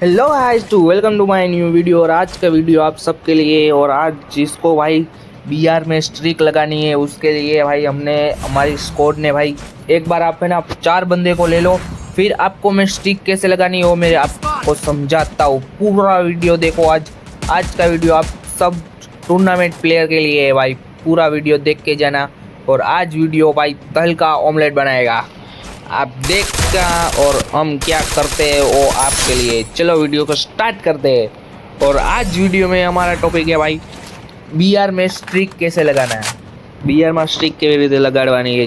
Hello guys to welcome to my new video. और आज का वीडियो आप सबके लिए, और आज जिसको भाई बीआर में स्ट्रिक लगानी है उसके लिए भाई हमने हमारी स्क्वाड ने भाई एक बार आप है ना 4 बंदे को ले लो, फिर आपको मैं स्ट्रिक कैसे लगानी है वो मैं आपको समझाता हूँ। पूरा वीडियो देखो। आज का वीडियो आप सब टूर्नामेंट प्लेयर के लिए है भाई। पूरा वीडियो देख के जाना। और आज वीडियो भाई तहलका ऑमलेट बनाएगा, आप देख का और हम क्या करते हैं वो आपके लिए। चलो वीडियो को स्टार्ट करते हैं। और आज वीडियो में हमारा टॉपिक है भाई बीआर में स्ट्रिक कैसे लगाना है। बीआर में स्ट्रिक કેવી રીતે લગાડવાની है,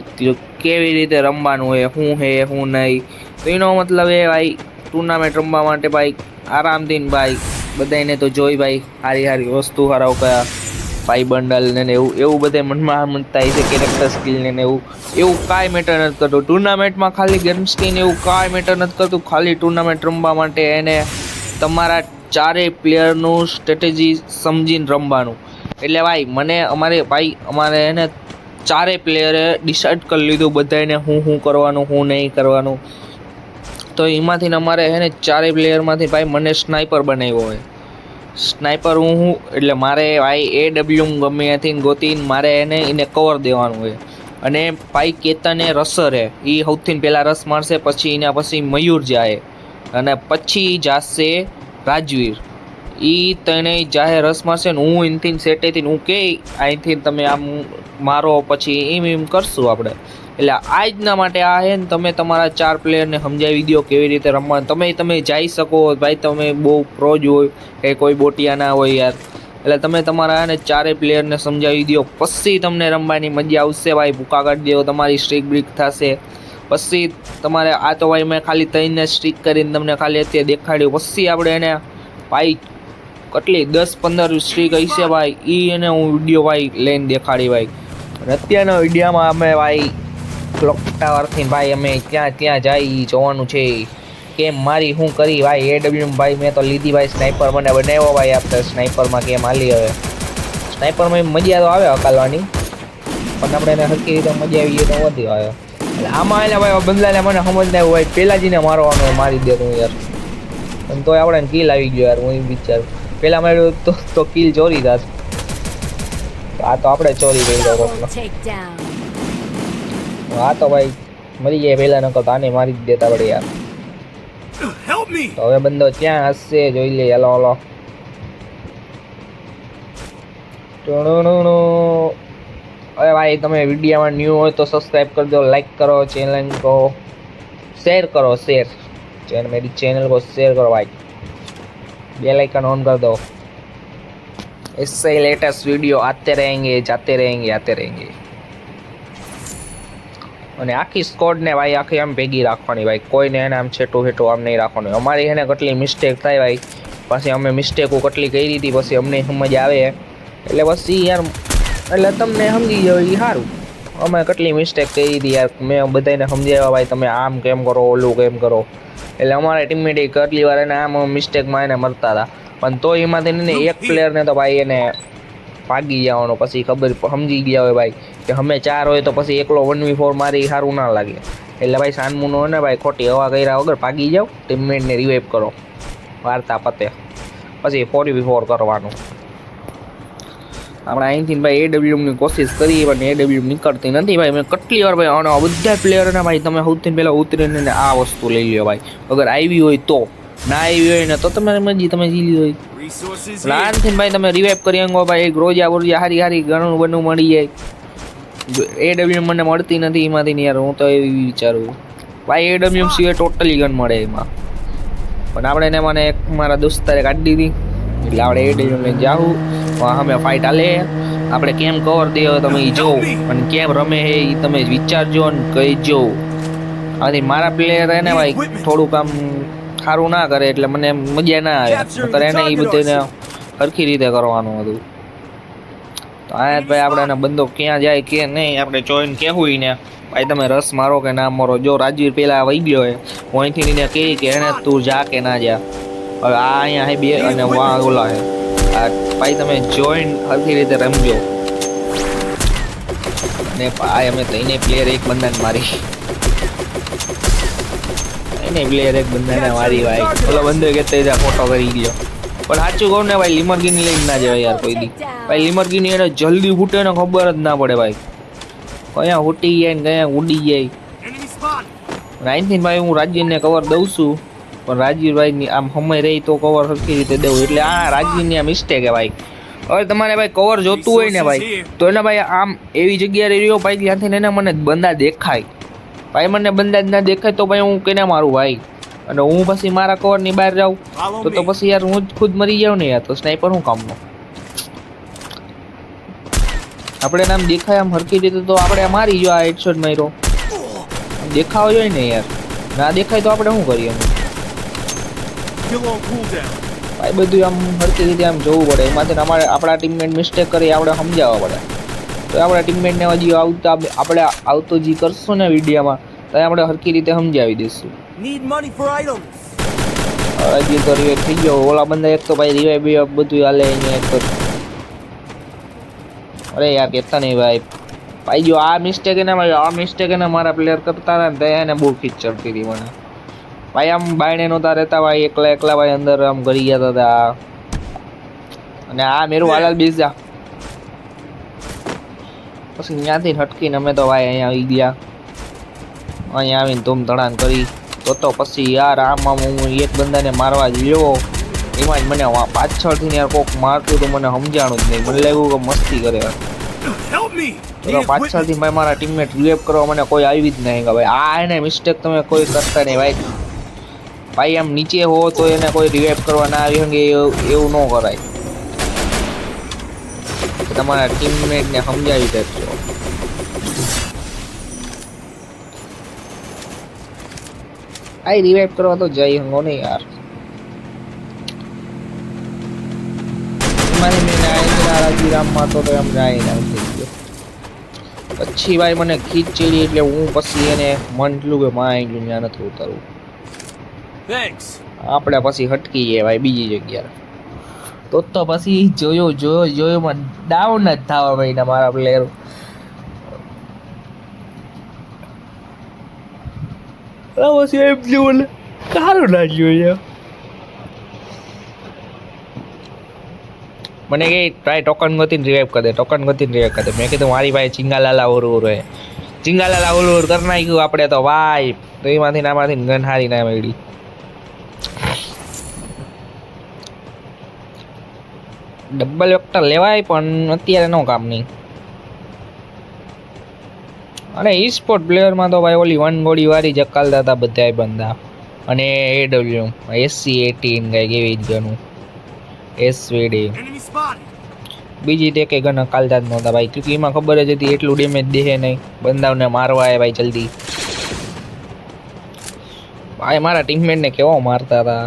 કેવી રીતે રમવાનું है, શું નહીં। તો એનો મતલબ એ ભાઈ ટુર્નામેન્ટ રમવા માટે ભાઈ આરામથી ભાઈ બધાને તો જોઈ ભાઈ સારી વસ્તુ હરાવતા ભાઈ બંડલ ને એવું બધે મનમાં મનતા છે, કેરેક્ટર સ્કિલ ને એવું કાંઈ મેટર નથી કરતું ટુર્નામેન્ટમાં। ખાલી ગન સ્કિન એવું કાંઈ મેટર નથી કરતું। ખાલી ટુર્નામેન્ટ રમવા માટે એને તમારા ચારેય પ્લેયરનું સ્ટ્રેટેજી સમજીને રમવાનું। એટલે ભાઈ અમારે એને ચારેય પ્લેયરે ડિસાઇડ કરી લીધું બધાને શું કરવાનું શું નહીં કરવાનું। તો એમાંથી અમારે એને ચારેય પ્લેયરમાંથી ભાઈ મને સ્નાઈપર બનાવ્યો હોય। સ્નાઈપર હું એટલે મારે ભાઈ AWM ગમે ત્યાંથી ગોતીને મારે એને કવર દેવાનું હોય। અને ભાઈ કેતન એ રસર હે, એ સૌથી પહેલાં રસ મારશે, પછી એના પછી મયુર જાય અને પછી જાશે રાજવીર। એ ત્રણેય જાહે રસ મારશે ને હું એનથી સેટેથી હું કે અહીંથી તમે આમ મારો, પછી એમ કરશું આપણે। એટલે આજના માટે આ છે ને તમે તમારા 4 પ્લેયરને સમજાવી દો કેવી રીતે રમવાનું। તમે જઈ શકો ભાઈ, તમે બહુ પ્રોજ હોય કે કોઈ બોટિયા ના હોય યાર। એટલે તમે તમારા એને ચારેય પ્લેયરને સમજાવી દો, પછી તમને રમવાની મજા આવશે ભાઈ। ભૂકા કાઢી દો, તમારી સ્ટ્રીક બ્રીક થશે। પછી તમારે આ તો ભાઈ મેં ખાલી 3ને સ્ટ્રીક કરીને તમને ખાલી અત્યારે દેખાડ્યું। પછી આપણે એને ભાઈ કેટલી 10-15 સ્ટ્રીક હશે ભાઈ, એ એને હું વિડીયો ભાઈ લઈને દેખાડી ભાઈ। અને અત્યારના વિડીયોમાં અમે ભાઈ ક્લોક ટાવરથી ભાઈ અમે ત્યાં જઈ જોવાનું છે કે મારી શું કરી ભાઈ। AWM ભાઈ મેં તો લીધી ભાઈ, સ્નાઈપર મને બનાવ્યો ભાઈ। આપણે સ્નાઈપરમાં કેમ હાલી હવે, સ્નાઈપરમાં મજા તો આવે હકાલવાની, પણ આપણે એને સરખી રીતે મજા આવી તો વધી આવે। એટલે આમાં એને ભાઈ બંદલાને મને સમજ ના હોય, પહેલાં જઈને મારવાનું મારી દેતું યાર, પણ તોય આપણે કિલ આવી ગયો યાર। હું એ વિચારું પહેલાં માર્યું તો કિલ ચોરી થશે, આ તો આપણે ચોરી કરી દો। હા તો ભાઈ મરી જાય પહેલાં, નકર તો આને મારી જ દેતા પડે યાર। તો હવે બંદો ક્યાં હશે જોઈ લે। હલો હવે ભાઈ તમે વિડીયોમાં ન્યૂ હોય તો સબસ્ક્રાઈબ કરી દો, લાઈક કરો, ચેનલ को शेयर करो, मेरी चैनल को शेयर करो भाई, बेल आइकन ऑन कर दो। इससे लेटेस्ट वीडियो आते रहेंगे, जाते रहेंगे, आते रहेंगे। અને આખી સ્કોડને ભાઈ આખી આમ ભેગી રાખવાની ભાઈ, કોઈને એને આમ છેટું આમ નહીં રાખવાનું। અમારી એને કેટલી મિસ્ટેક થાય ભાઈ, પછી અમે મિસ્ટેકો કેટલી કરી હતી પછી અમને સમજ આવે, એટલે પછી યાર એટલે તમને સમજી જાવ એ સારું। અમે કેટલી મિસ્ટેક કરી હતી યાર, મેં બધાને સમજાવ્યા ભાઈ તમે આમ કેમ કરો, ઓલું કેમ કરો। એટલે અમારા ટીમમેટ કેટલી વાર એને આમ મિસ્ટેકમાં એને મરતા હતા, પણ તો એમાંથી ને એક પ્લેયરને તો ભાઈ એને ભાગી જવાનો, પછી ખબર સમજી ગયા હોય ભાઈ કે અમે 4 હોય તો પછી એકલો 1v4 મારી સારું ના લાગે। એટલે ભાઈ સાનમુનો ને ભાઈ ખોટી હવા કર્યા વગર ભાગી જાઓ, ટીમમેટને રિવાઇવ કરો, વાર્તા પતે, પછી 4v4 કરવાનું। આપણે અહીંથી ભાઈ AWMની કોશિશ કરી પણ AWM નીકળતી નથી ભાઈ। મેં કેટલી વાર ભાઈ આના બધા પ્લેયરોને ભાઈ તમે સૌથી પહેલાં ઉતરીને આ વસ્તુ લઈ લ્યો ભાઈ, અગર આવી હોય તો, ના આવી હોય ને તો તમારી મરજી, તમે જીલી હોય। આનથી ભાઈ તમે રિવાઇવ કરી અંગો ભાઈ, એક રોજા હારી ઘણું બધું મળી જાય। AWM મને મળતી નથી એમાંથી ને યાર, હું તો એવી વિચારું ભાઈ AWM સિવાય ટોટલી ગન મળે એમાં, પણ આપણે એને મને એક મારા દોસ્તારે કાઢી દીધી, એટલે આપણે AWM લઈને જાઉં અમે ફાઇટ હાલે। આપણે કેમ કવર દે તમે એ જોવો, અને કેમ રમે છે એ તમે વિચારજો ને કહીજો। આથી મારા પ્લેયર એને ભાઈ થોડુંક આમ સારું ના કરે એટલે મને મજા ના આવે, નકર એને એ બધાને સરખી રીતે કરવાનું હતું। તો આ ભાઈ આપણે એને બંદો ક્યાં જાય કે નહીં આપણે જોઈને કહેવું ને ભાઈ તમે રસ મારો કે ના મારો। જો રાજવીર પહેલાં વહી ગયો હોય, હું અહીંથી એને કહી કે એને તું જા કે ના જા। હવે આ અહીંયા હે બે અને વાં ઓલા હે, ભાઈ તમે જોઈન સરખી રીતે રમજો। અને ભાઈ અમે ત્રણેય પ્લેયર એક બંદાને મારી, એને પ્લેયર એક બંદાને મારી ભાઈ, ઓલો બંદો કેતો જા ફોટો કરી ગયો. પણ સાચું કહું ને ભાઈ, લિમરગીની લઈને ના જવાય યાર કોઈ દી. ભાઈ લિમરગીની એને જલ્દી ફૂટે ને ખબર જ ના પડે ભાઈ, કયા ફૂટી જાય ને કયા ઉડી જાય. અહીંથી ભાઈ હું રાજવીરને કવર દઉં છું, પણ રાજવીરભાઈ આમ સમય રહી તો કવર સરખી રીતે દેવું. એટલે આ રાજવીરની આ મિસ્ટેક હે ભાઈ. હવે તમારે ભાઈ કવર જોતું હોય ને ભાઈ, તો એને ભાઈ આમ એવી જગ્યાએ રહ્યો ભાઈ ત્યાંથી એને મને બંદા દેખાય ભાઈ, મને બંદા જ ના દેખાય તો ભાઈ હું કેને મારું ભાઈ. અને હું પછી મારા કવરની બહાર જાઉં તો પછી યાર હું જ ખુદ મરી જાઉં ને યાર, તો સ્નાઈપર શું કામનો. આપણે નામ દેખાય આમ હરકી રીતે તો આપણે મારી જો આ હેડશોટ માર્યો, દેખાવો જોઈએ ને યાર, ના દેખાય તો આપણે શું કરીએ ભાઈ. બધું આમ હરકી રીતે આમ જોવું પડે, એમાંથી અમારે આપણા ટીમમેટ મિસ્ટેક કરી આપણે સમજાવવા પડે. તો આપણા ટીમમેટને હજી આપણે આવતો જે કરશું ને વિડીયોમાં તો આપણે હરકી રીતે સમજાવી દઈશું. હજી તો રિવાઇવ થઈ ગયો ઓલા બંદા, એક તો ભાઈ રિવાઇવ બધું હાલે અહીંયા એક તો. અરે યાર કેતા નહીં ભાઈ, ભાઈ જો આ મિસ્ટેક એને ભાઈ, આ મિસ્ટેક એને મારા પ્લેયર કરતા હતા ને એને બહુ ખીચ ચડતી હતી મને ભાઈ. આમ બાયણે નહોતા રહેતા ભાઈ, એકલા એકલા ભાઈ અંદર આમ કરી ગયા હતા. અને આ મેરું હાલાલ બીજા પછી ત્યાંથી હટકીને અમે તો ભાઈ અહીંયા આવી ગયા. અહીંયા આવીને ધૂમ ધડાન કરી તો પછી યાર આમાં હું એક બંદાને મારવા જ લેવો, એમાં જ મને પાછળથી યાર કોક મારતું તો મને સમજાણું જ નહીં. મને લાગ્યું કે મસ્તી કરે. તો પાછળથી ભાઈ મારા ટીમમેટ રિવેપ કરવા મને કોઈ આવી જ નહીં કે ભાઈ આ એને મિસ્ટેક તમે કોઈ કરતા નહીં ભાઈ. ભાઈ આમ નીચે હો તો એને કોઈ રિવાઇવ કરવા ના આવી શકે એવું ન કરાય. તમારા ટીમમેટને સમજાવી દેજો. આ રિવાઇવ કરવા તો જઈ હંગો ને યાર. રામમાં તો એમ જાય થઈ ગયો. પછી ભાઈ મને ખીચ ચડી એટલે હું પછી એને મનલું કે માં ત્યાં નથી ઉતારવું. આપણે પછી હટકી ગયા ભાઈ બીજી જગ્યાએ. તો પછી જોયો માં ડાઉન જ થવા ભાઈ મારા પ્લેયર. પછી એમ જોયું કારું ના જોયું. મને કે ટ્રાય ટોકન ગોતીને રિવાઇવ કરી દે, ટોકન ગોતીને રિવાઇવ કરી દે. મેં કીધું મારી ભાઈ ચિંગાલાલા ઓર હે, ચિંગાલાલા ઓર કરી નાખ્યું આપણે તો ભાઈ. તો એમાંથી નામાંથી ગન હારી ના મળી. ડબલ વેક્ટર લેવાય પણ અત્યારે નો કામ નહીં. અને ઈ સ્પોર્ટ પ્લેયરમાં તો ભાઈ ઓલી 1 ગોળી વાળી જકાલતા હતા બધા બંદા. અને AW SC18 કંઈક એવી જ ગનું SVD બીજી તે કંઈ ગન કાલતા જ નહોતા ભાઈ, ક્योंकि એમાં ખબર જ હતી એટલું ડેમેજ દે નહીં બંદાઓને મારવા આવે ભાઈ જલ્દી. ભાઈ મારા ટીમમેટને કેવો મારતા હતા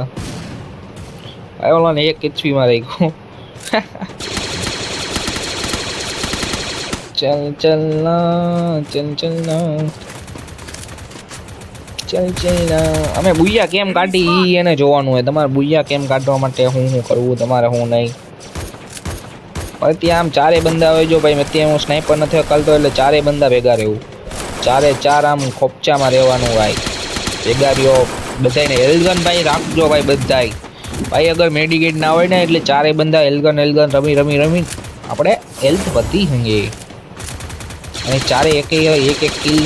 ભાઈ, ઓલાને 1 HP માં રહી ગયો. ચલ ચલ ના અમે બુયા કેમ કાઢી ઈ એને જોવાનું હોય. તમારે બુયા કેમ કાઢવા માટે હું કરવું તમારે હું નહીં. હવે ત્યાં આમ ચારે બંદા હોય જો ભાઈ, મેં ત્યાં હું સ્નાઈપર નથી હકાલતો એટલે ચારે બંદા ભેગા રહેવું. ચારે ચાર આમ ખોપચામાં રહેવાનું ભાઈ, ભેગા રહ્યો. બધાને હેલ્ગન ભાઈ રાખજો ભાઈ બધાય ભાઈ. અગર મેડિકેટ ના હોય ને એટલે ચારે બંદા હેલ્ગન રમી આપણે હેલ્થ વધી હંગે. અને ચારે એક કિલ.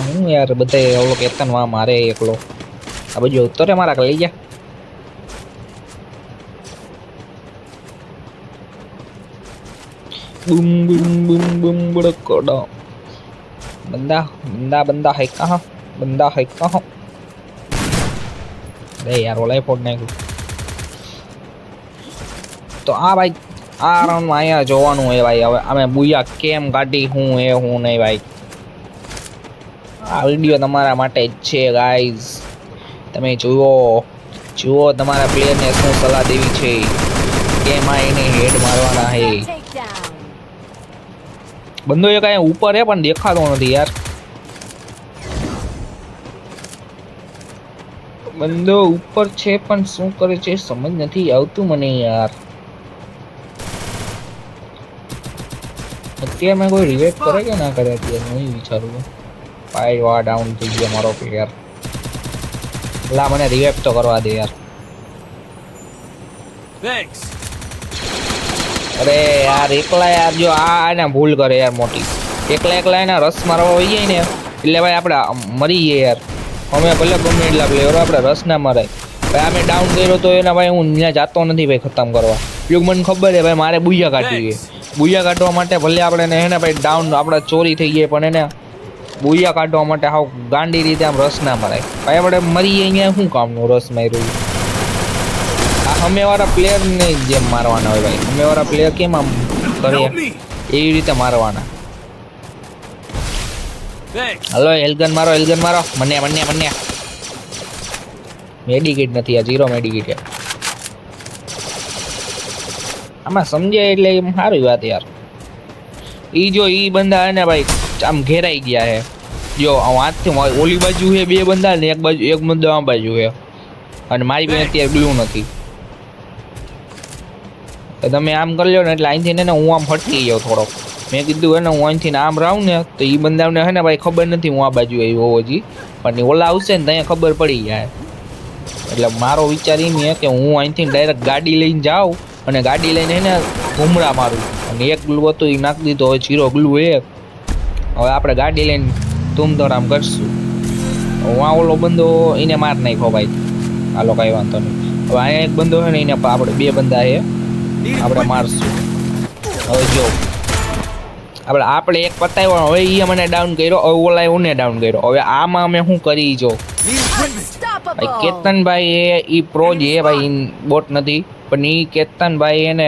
હું યાર બધા ઓલો કેતન વા મારે એકલો આ બાજુ ઉતરે મારા લઈ જા. બૂમ બૂમ બૂમ બૂમ બડકોડો. બંદા હે કહા. અરે યાર ઓલા ફોડ નાખ્યું. તો આ ભાઈ આ રાઉન્ડમાં અહીંયા જોવાનું હોય ભાઈ. હવે અમે બુયા કેમ કાઢી હું નહીં ભાઈ. આ વિડીયો તમારા માટે જ છે ગાઈઝ. તમે જુઓ તમારા પ્લેયરને શું સલાહ દેવી છે, કેમ આ એને હેડ મારવાના હે. બંદો એક અહીંયા ઉપર હે પણ દેખાતો નથી યાર. બંદો ઉપર છે પણ શું કરે છે સમજ નથી આવતું મને યાર. અત્યારે મેં કોઈ રિવેટ કરે કે ના કરે અત્યારે હું વિચારું. ભાઈ વા ડાઉન થઈ ગયો મારો પ્લેયર. લા મને રિવાઇવ તો કરવા દે યાર. Thanks. અરે યાર એકલા યાર જો આને ભૂલ કરે યાર મોટી. એકલા એના રસ મારવા હોય જાય ને એટલે ભાઈ આપણે મરી જઈએ યાર. અમે ભલે ગમે એટલા પ્લેયરો આપણે રસ ના મરાય ભાઈ. અમે ડાઉન કર્યો તો એના ભાઈ હું ત્યાં જાતો નથી ભાઈ ખતમ કરવા. યોગ મને ખબર છે ભાઈ મારે બુયા કાઢવી છે. બુયા કાઢવા માટે ભલે આપણે એને ભાઈ ડાઉન આપણે ચોરી થઈ ગઈ પણ એને બુયા કાઢવા માટે હાવ ગાંડી રીતે આમ રસ ના મરાય ભાઈ. આપણે મરી અહીંયા શું કામનું રસ માર્યું. આ સામેવાળા પ્લેયરને જેમ મારવાના હોય ભાઈ. સામેવાળા પ્લેયર કેમ આમ કરે એવી રીતે મારવાના. હલો હેલગન મારો મને મેડિકેટ નથી આ 0 મેડિકેટ. આમાં સમજે એટલે એમ સારી વાત યાર. ઈ જો ઈ બંદા ને ભાઈ આમ ઘેરાઈ ગયા હે. જો હાથથી ઓલી બાજુ છે 2 બંદા ને એક બંદો આ બાજુ છે અને મારી પાસે અત્યારે ગ્લુ નથી. તમે આમ કરી લો ને એટલે અહીંથી ને હું આમ ફટકી ગયો થોડોક. મેં કીધું હે ને હું અહીંથી આમ રહું ને તો એ બંદાને હે ને ભાઈ ખબર નથી હું આ બાજુ આવ્યો હજી પણ ઓલા આવશે ને ત્યાં ખબર પડી જાય. એટલે મારો વિચાર એમ છે કે હું અહીંથી ડાયરેક્ટ ગાડી લઈને જાઉં અને ગાડી લઈને એને ઘૂમડા મારું અને એક ગ્લુ હતું એ નાખી દીધો. હવે 0 ગ્લુ હવે આપણે ગાડી લઈને ધૂમધડામ કરશું. હું આ ઓલો બંદો એને માર નાખ્યો ભાઈ. હાલો કાંઈ વાંધો નહીં. હવે અહીંયા એક બંદો છે ને એને આપણે 2 બંદા છે આપણે મારશું. હવે જો આપણે એક પતાવ્યો હવે એ મને ડાઉન કર્યો. હવે ઓલા એને ડાઉન કર્યો. હવે આમાં અમે શું કરી જો ભાઈ કેતનભાઈ એ પ્રો છે ભાઈ બોટ નથી પણ એ કેતનભાઈ એને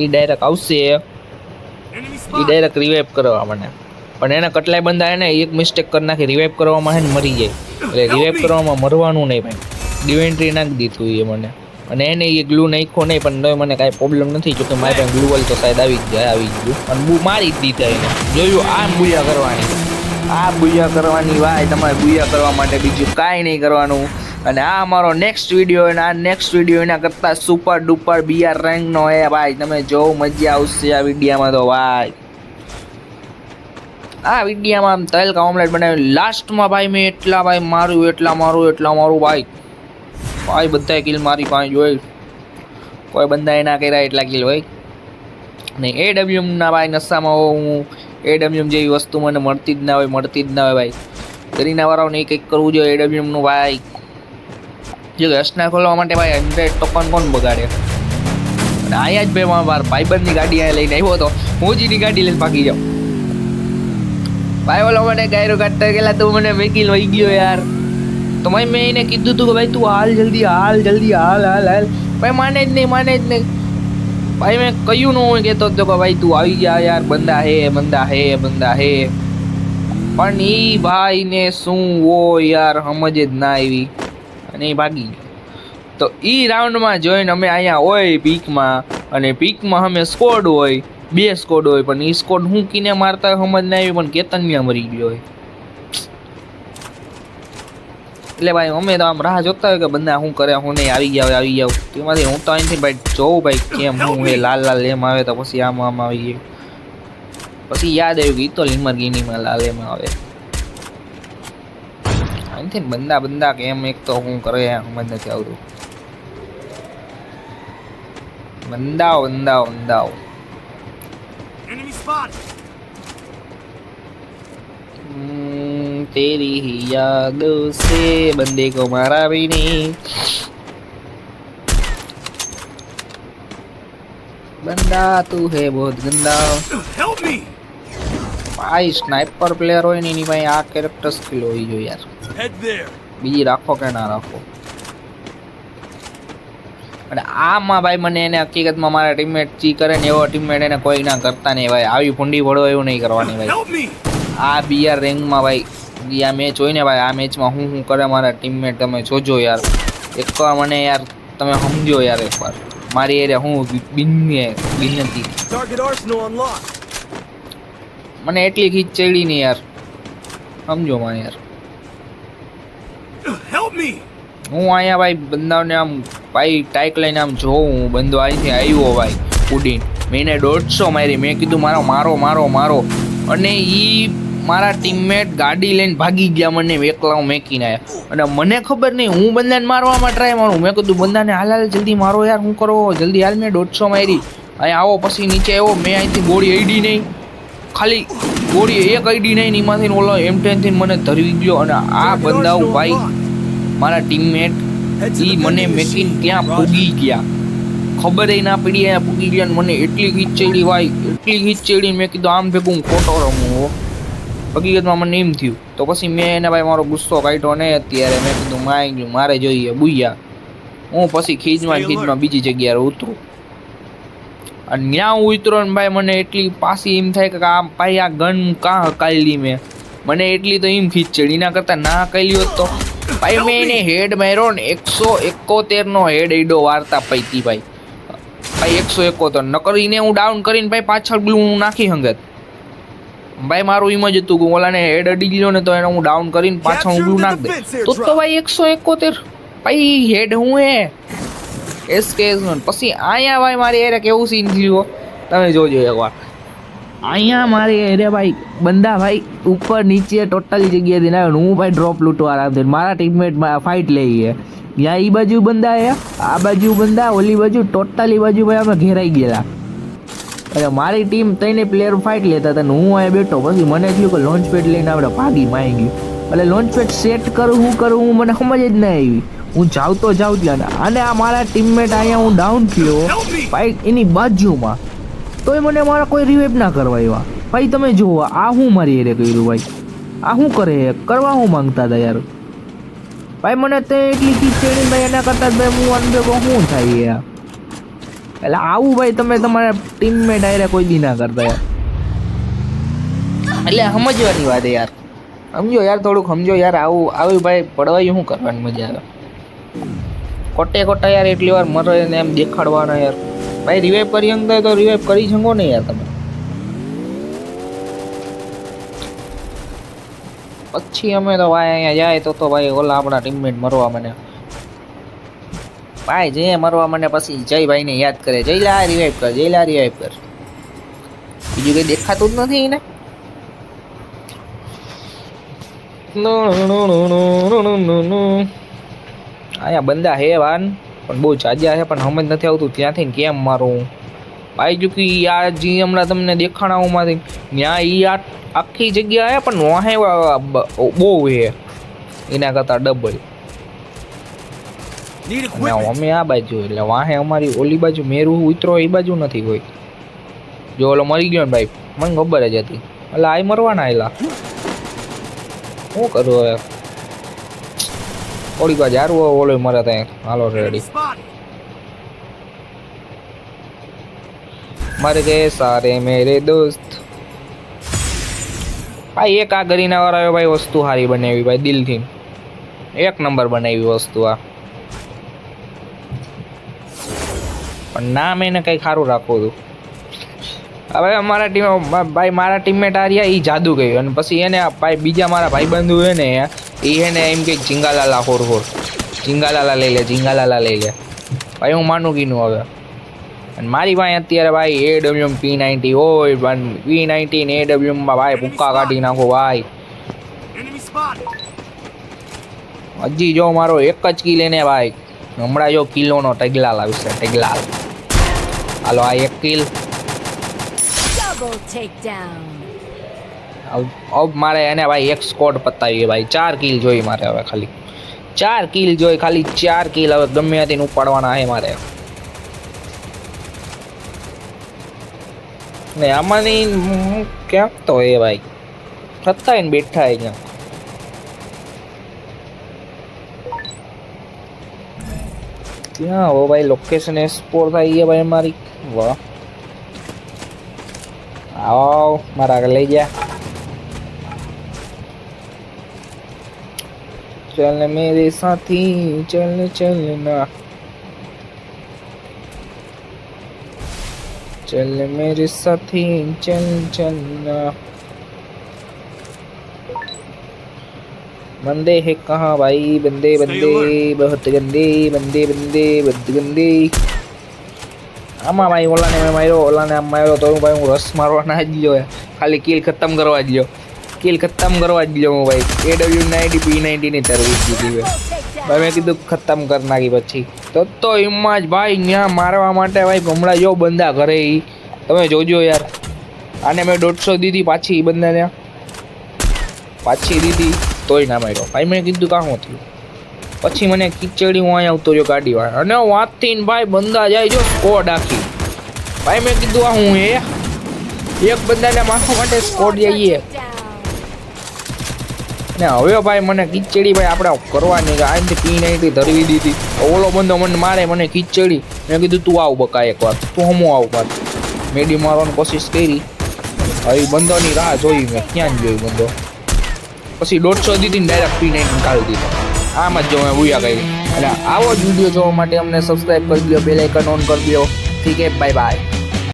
એ ડાયરેક્ટ આવશે એ ડાયરેક્ટ રિવાઇવ કરવા મને. પણ એને કેટલાય બંદા એને એક મિસ્ટેક કરી નાખી રિવાઇવ કરવામાં હે ને મરી જાય. એટલે રિવાઇવ કરવામાં મરવાનું નહીં ભાઈ. ડિવેન્ટ્રી નાખી દીધું એ મને અને એને એ ગ્લુ નાખ્યો નહીં પણ મને કાંઈ પ્રોબ્લેમ નથી. જોકે મારી પાસે ગ્લુવલ તો શાયદ આવી ગયું અને મારી જ દીધા એને. જોયું આ બુયા કરવાની ભાઈ. તમારે બુયા કરવા માટે બીજું કાંઈ નહીં કરવાનું. અને આ અમારો નેક્સ્ટ વિડીયો અને આ નેક્સ્ટ વિડીયો એના કરતાં સુપર ડુપર BR રેન્કનો હે ભાઈ. તમે જો મજા આવશે આ વિડીયામાં તો ભાઈ. આ વિડીયામાં આમ તલકા ઓમલેટ બનાવ્યું લાસ્ટમાં ભાઈ. મેં એટલા ભાઈ મારું એટલા મારું ભાઈ બધા કિલ મારી પાસે જોઈ. કોઈ બંદા એના કર્યા એટલા કિલ હોય નહીં. AWMના ભાઈ નશામાં હું AWM જેવી વસ્તુ મને મળતી જ ના હોય ભાઈ. ગરીના વાળાઓને કંઈક કરવું જોઈએ AWMનું ભાઈ. જો રસના ખોલવા માટે ભાઈ 100 ટોકન કોણ બગાડે. અને અહીંયા જ ભાઈ મારા ભાઈબંધની ગાડી અહીંયા લઈને આવ્યો હતો. હું જીની ગાડી લઈને ભાગી જાઉં ભાઈ. ઓલો મને ગાયરો કાઢતા ગયેલા તું મને વેકીલ વહી ગયો યાર. તો મેં એને કીધું તું કે ભાઈ તું હાલ જલ્દી હાલ ભાઈ. માને જ નહીં ભાઈ. મેં કયું ન હોય કહેતો હતો કે ભાઈ તું આવી જા યાર. બંદા હે પણ ઈ ભાઈ ને શું હોય યાર સમજ જ ના આવી અને એ ભાગી. તો ઈ રાઉન્ડમાં જોઈને અમે અહીંયા હોય પીકમાં અને પીકમાં અમે સ્કોડ હોય 2 સ્કોડ હોય પણ ઈ સ્કોડ હું કીને મારતા સમજ ના આવી પણ કેતનિયા મરી ગયો હોય. એટલે ભાઈ અમે તો આમ રાહ જોતા હોય કે બંદા શું કરે શું નહીં. આવી ગયા તેમાંથી હું તો અહીંથી ભાઈ જોઉં ભાઈ કેમ હું એ લાલ એમ આવે તો પછી આમ આવી ગયું. પછી યાદ આવ્યું કે તો લિમરગીનીમાં લાલ એમ આવે. અહીંથી બંદા કેમ એક તો શું કરે સમજ નથી આવતું. બંદાઓ तेरी ही याद से बंदे को मारा भी नहीं. बंदा तू है बहुत गंदा. भाई स्नाइपर प्लेयर હોય ને એની પાસે આ કેરેક્ટર સ્કિલ હોવી જોઈએ યાર. બીજી રાખો કે ના રાખો. અને આમાં ભાઈ મને એને હકીકતમાં મારા ટીમમેટ ચી કરે ને એવો ટીમમેટ એને કોઈ ના કરતા નહીં ભાઈ. આવી ફૂંડી ભળો એવું નહીં કરવાની ભાઈ. આ BR રેન્કમાં ભાઈ આ મેચ હોય ને ભાઈ આ મેચમાં હું કરે મારા ટીમમેટ તમે જોજો યાર. એકવાર મને યાર તમે સમજો યાર એકવાર મારી એરિયા હું બિનતી મને એટલી ખીચ ચડી ને યાર સમજો મને યાર. હું અહીંયા ભાઈ બંદાઓને આમ ભાઈ ટાઈક લઈને આમ જોઉં બંદો અહીંથી આવ્યો ભાઈ ઉડીને. મેં એને 150 મારી. મેં કીધું મારો અને ઈ મારા ટીમમેટ ગાડી લઈને ભાગી ગયા, મને એકલા મેકીને આવ્યા. અને મને ખબર નહીં, હું બંદાને મારવામાં ટ્રાય મારું. મેં કીધું બંદાને હાલ હાલ જલ્દી મારો યાર, શું કરો જલ્દી હાલ. મેં 150 મારી. અહીં આવો પછી નીચે આવ્યો. મેં અહીંથી ગોળી આઈડી નહીં, ખાલી ગોળી એક આઈડી નહીં, એમાંથી ઓલો M10 થી મને ધરવી ગયો. અને આ બંદાઓ ભાઈ મારા ટીમમેટ એ મને મેકીને ત્યાં પૂગી ગયા, ખબર ના પડી અહીંયા પૂગી ગયા. ને મને એટલી ગીચ ચડી ભાઈ, એટલી ગીચ ચડી. મેં કીધું આમ ભેગું હું ખોટો રમું. હકીકતમાં મને એમ થયું. તો પછી મેં એને ભાઈ મારો ગુસ્સો કાઢ્યો ને અત્યારે મેં કીધું માઈ ગયું, મારે જોઈએ બુયા. હું પછી ખીજમાં બીજી જગ્યાએ ઉતરું. અને ત્યાં હું ઉતરો ને ભાઈ મને એટલી પાછી એમ થાય કે આ ભાઈ આ ગન કાં હકાલી મેં. મને એટલી તો એમ ખીચ ચડી, એના કરતાં ના હકાલી હોત તો ભાઈ મેં એને હેડ માર્યો ને 171 હેડ એડો વાર્તા પૈકી ભાઈ. 171 ન કરીને હું ડાઉન કરીને ભાઈ પાછળ હું નાખી હંગત. ભાઈ મારું એમ જ હતું કે ઓલાને હેડ અડી ગયો ને તો એને હું ડાઉન કરીને પાછળ હું નાખ દે તો ભાઈ 171 ભાઈ હેડ હું હે SKS નો. પછી અહીંયા ભાઈ મારી એરે કેવું સીન થયું તમે જોજો એકવાર. અહીંયા મારી એરે ભાઈ બંદા ભાઈ ઉપર નીચે ટોટલી જગ્યાએથી ના, હું ભાઈ ડ્રોપ લૂંટવા આરામથી. મારા ટીમમેટ ફાઇટ લઈ ગયા, ત્યાં એ બાજુ બંદા હે, આ બાજુ બંદા, ઓલી બાજુ ટોટલી બાજુ ભાઈ અમે ઘેરાઈ ગયેલા. અને મારી ટીમ ત્રણે પ્લેયર ફાઇટ લેતા હતા ને હું અહીંયા બેઠો. પછી મને થયું કે લોન્ચ પેડ લઈને આપણે ભાગી માઈ ગયું. એટલે લોન્ચ પેડ સેટ કરું હું મને સમજ જ ના આવી. હું જાઉં ત્યાં અને આ મારા ટીમમેટ અહીંયા હું ડાઉન થયો ભાઈ એની બાજુમાં, તોય મને મારા કોઈ રિવાઇવ ના કરવા આવ્યા. ભાઈ તમે જુઓ આ હું મારી એરે કર્યું ભાઈ, આ શું કરે કરવા હું માંગતા હતા યાર. ભાઈ મને તે એટલી ખીચડી ભાઈ એના કરતાં ભાઈ હું અનભેગો શું થાય યાર. એટલે આવું ભાઈ તમે તમારા ટીમમેટ આયરે કોઈ દી ના કરતા યાર. એટલે સમજવાની વાત યાર, સમજો યાર, થોડુંક સમજો યાર. આવું ભાઈ પડવાયું શું કરવાની મજા આવે. ખોટા યાર એટલી વાર મરે ને એમ દેખાડવાના યાર. ભાઈ રિવાઇવ કરી શકતા તો રિવાઇવ કરી શકો ને યાર તમે. પછી અમે તો ભાઈ અહીંયા જાય તો ભાઈ ઓલા આપણા ટીમમેટ મરવા મને ભાઈ જે મરવા મને પછી જયભાઈ ને યાદ કરે, જયલા રિવાઇવ કર, જયલા રિવાઇવ કર. બીજું કઈ દેખાતું જ નથી ને. અહીંયા બંદા હે વાન પણ બહુ જાજા છે, પણ સમજ નથી આવતું ત્યાંથી કેમ મારું ભાઈ. જો કે આ જે હમણાં તમને દેખાણાઓમાંથી ત્યાં એ આખી જગ્યા હે પણ વાહે બહુ હે એના કરતાં ડબલ. અમે આ બાજુ એટલે વાહે અમારી ઓલી બાજુ મેરું ઉતરો એ બાજુ નથી કોઈ. જો ઓલો મરી ગયો ને ભાઈ મને ખબર જ હતી, એટલે આ મરવાના એલા શું કરું હવે. થોડીક વાર જારું ઓલો મરે ત્યાં. હાલો રેડી મર ગયે સારે મેરે દોસ્ત. ભાઈ એક આ ગરીના વાળા ભાઈ વસ્તુ સારી બનાવી ભાઈ, દિલથી એક નંબર બનાવી વસ્તુ. આ પણ નામ એને કંઈ સારું રાખવું હતું. હવે અમારા ટીમ ભાઈ મારા ટીમમેટ આ રહ્યા એ જાદુ ગયું. અને પછી એને ભાઈ બીજા મારા ભાઈબંધુ હે ને એને એમ કે ઝીંગાલાલા હોર ઝીંગાલાલા લઈ લે, ઝીંગાલાલા લઈ લે. ભાઈ હું માનું કીનું હવે. અને મારી પાસે અત્યારે ભાઈ AWM P90 હોય, P90 ને AWM માં ભાઈ ભૂક્કા કાઢી નાખો ભાઈ. હજી જો મારો એક જ કિલ એને ભાઈ હમણાં જો કિલોનો ટેગલાલ આવશે, ટેગલાલ. હાલો આ એક કિલ. अब मारे એને ભાઈ એક સ્કોડ પતાવીએ ભાઈ. 4 કિલ જોઈ મારે હવે, ખાલી 4 કિલ જોઈ, ખાલી 4 કિલ. હવે ગમે ત્યાંથી ઉપાડવાના છે મારે. ને આમાંની ક્યાંક તો એ ભાઈ થતા ને બેઠા અહીંયા. ક્યાં હો ભાઈ લોકેશન એક્સપ્લોર થાય છે ભાઈ મારી. વાહ आओ मारा कर ले जा. चल मेरे साथी चल चलना, चल मेरे साथी चल चलना. बंदे है कहाँ भाई, बंदे बंदे बहुत गंदे, बंदे बंदे बहुत गंदे. આમાં ભાઈ ઓલાને મેં માર્યો, ઓલાને આમ માર્યો તો ભાઈ હું રસ મારવા ના જ ગયો, ખાલી કિલ ખતમ કરવા જ ગયો. કિલ ખતમ કરવા જ લ્યો ભાઈ. AW90 P90 ની તરવીજ દીધી ભાઈ. મેં કીધું ખતમ કરી નાખી પછી તો એમાં જ ભાઈ ત્યાં મારવા માટે ભાઈ હમણાં જો બંદા ઘરે ઈ તમે જોજો યાર. આને મેં 150 દીધી પાછી ઈ બંદાને પાછી દીધી તોય ના માર્યો ભાઈ. મેં કીધું કાં શું થયું પછી મને ખીચડી હું અહીંયા આવતો રહ્યો ગાડીવાળા અને વાતથી ને ભાઈ બંદા જાય જો સ્કોડ આખી ભાઈ. મેં કીધું આ હું એક બંદાને મારવા માટે સ્કોડ જઈએ ને હવે ભાઈ મને ખીચડી ભાઈ આપણે કરવાની કે આથી P90 ધરવી દીધી. ઓલો બંદો મને મારે મને ખીચડી. મેં કીધું તું આવ બકા એકવાર તું હમો આવ પાછ મેડી મારવાની કોશિશ કરી. હવે બંદોની રાહ જોઈ મેં ક્યાં જ જોઈ બંદો પછી 150 દીધી ને ડાયરેક્ટ P90 કાઢી દીધો. આમ જ જો મેં ભૂયા કરી. અને આવો જ વિડીયો જોવા માટે અમને સબસ્ક્રાઈબ કરી દો, બેલ આઇકન ઓન કરી દો. ઠીક છે, બાય બાય.